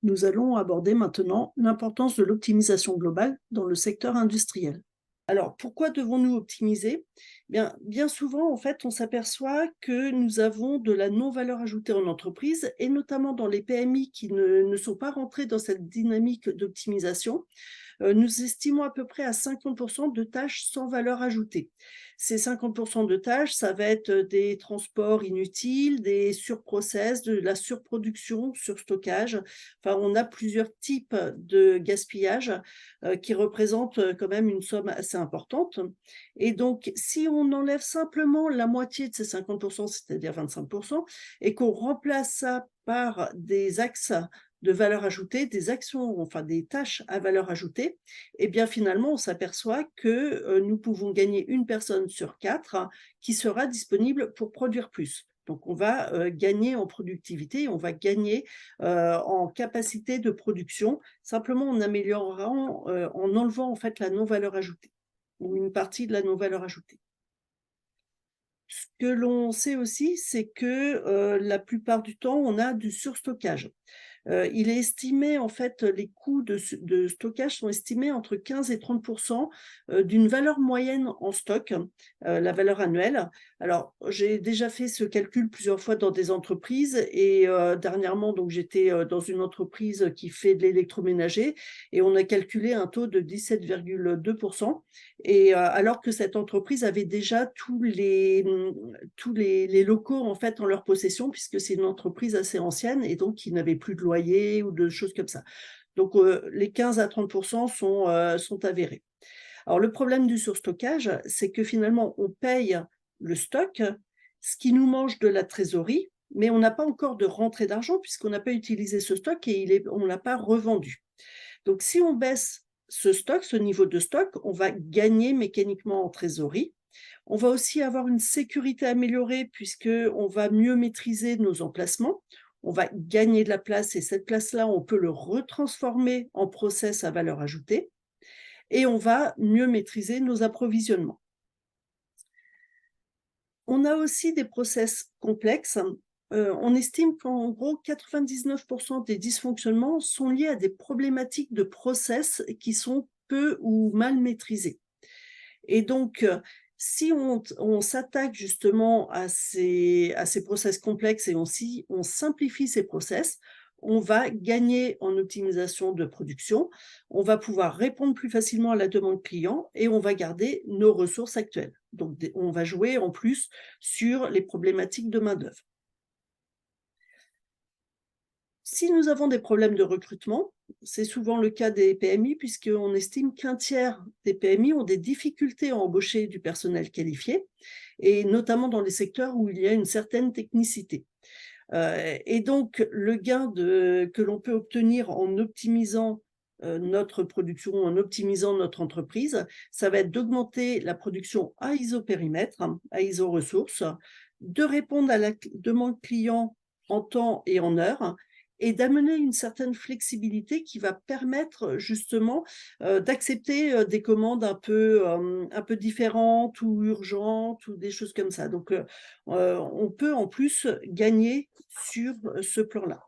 Nous allons aborder maintenant l'importance de l'optimisation globale dans le secteur industriel. Alors, pourquoi devons-nous optimiser? Bien souvent, en fait, on s'aperçoit que nous avons de la non-valeur ajoutée en entreprise et notamment dans les PMI qui ne sont pas rentrés dans cette dynamique d'optimisation. Nous estimons à peu près à 50 de tâches sans valeur ajoutée. Ces 50 de tâches, ça va être des transports inutiles, des surprocess, de la surproduction, surstockage. Enfin, on a plusieurs types de gaspillage qui représentent quand même une somme assez importante. Et donc, si on enlève simplement la moitié de ces 50, c'est-à-dire 25, et qu'on remplace ça par des axes de valeur ajoutée, des actions, enfin des tâches à valeur ajoutée, et bien finalement, on s'aperçoit que nous pouvons gagner une personne sur 4 qui sera disponible pour produire plus. Donc on va gagner en productivité, on va gagner en capacité de production, simplement en améliorant, en enlevant en fait la non-valeur ajoutée ou une partie de la non-valeur ajoutée. Ce que l'on sait aussi, c'est que la plupart du temps, on a du surstockage. Il est estimé en fait, les coûts de stockage sont estimés entre 15 et 30 d'une valeur moyenne en stock, la valeur annuelle. Alors, j'ai déjà fait ce calcul plusieurs fois dans des entreprises et dernièrement, donc j'étais, dans une entreprise qui fait de l'électroménager et on a calculé un taux de 17,2 et alors que cette entreprise avait déjà tous les locaux en fait en leur possession puisque c'est une entreprise assez ancienne et donc ils n'avaient plus de loyer ou de choses comme ça. Donc les 15 à 30 sont avérés. Alors le problème du surstockage, c'est que finalement on paye le stock, ce qui nous mange de la trésorerie, mais on n'a pas encore de rentrée d'argent puisqu'on n'a pas utilisé ce stock et on ne l'a pas revendu. Donc si on baisse ce stock, ce niveau de stock, on va gagner mécaniquement en trésorerie. On va aussi avoir une sécurité améliorée puisqu'on va mieux maîtriser nos emplacements. On va gagner de la place et cette place-là, on peut le retransformer en process à valeur ajoutée et on va mieux maîtriser nos approvisionnements. On a aussi des process complexes. On estime qu'en gros 99 des dysfonctionnements sont liés à des problématiques de process qui sont peu ou mal maîtrisés. Et donc, si on s'attaque justement à ces process complexes et on simplifie ces process, on va gagner en optimisation de production, on va pouvoir répondre plus facilement à la demande client et on va garder nos ressources actuelles. Donc on va jouer en plus sur les problématiques de main-d'œuvre. Si nous avons des problèmes de recrutement, c'est souvent le cas des PMI puisqu'on estime qu'un tiers des PMI ont des difficultés à embaucher du personnel qualifié et notamment dans les secteurs où il y a une certaine technicité. Et donc le gain que l'on peut obtenir en optimisant notre production, en optimisant notre entreprise, ça va être d'augmenter la production à isopérimètre, à iso-ressources, de répondre à la demande client en temps et en heure et d'amener une certaine flexibilité qui va permettre justement d'accepter des commandes un peu différentes ou urgentes ou des choses comme ça. Donc on peut en plus gagner sur ce plan-là.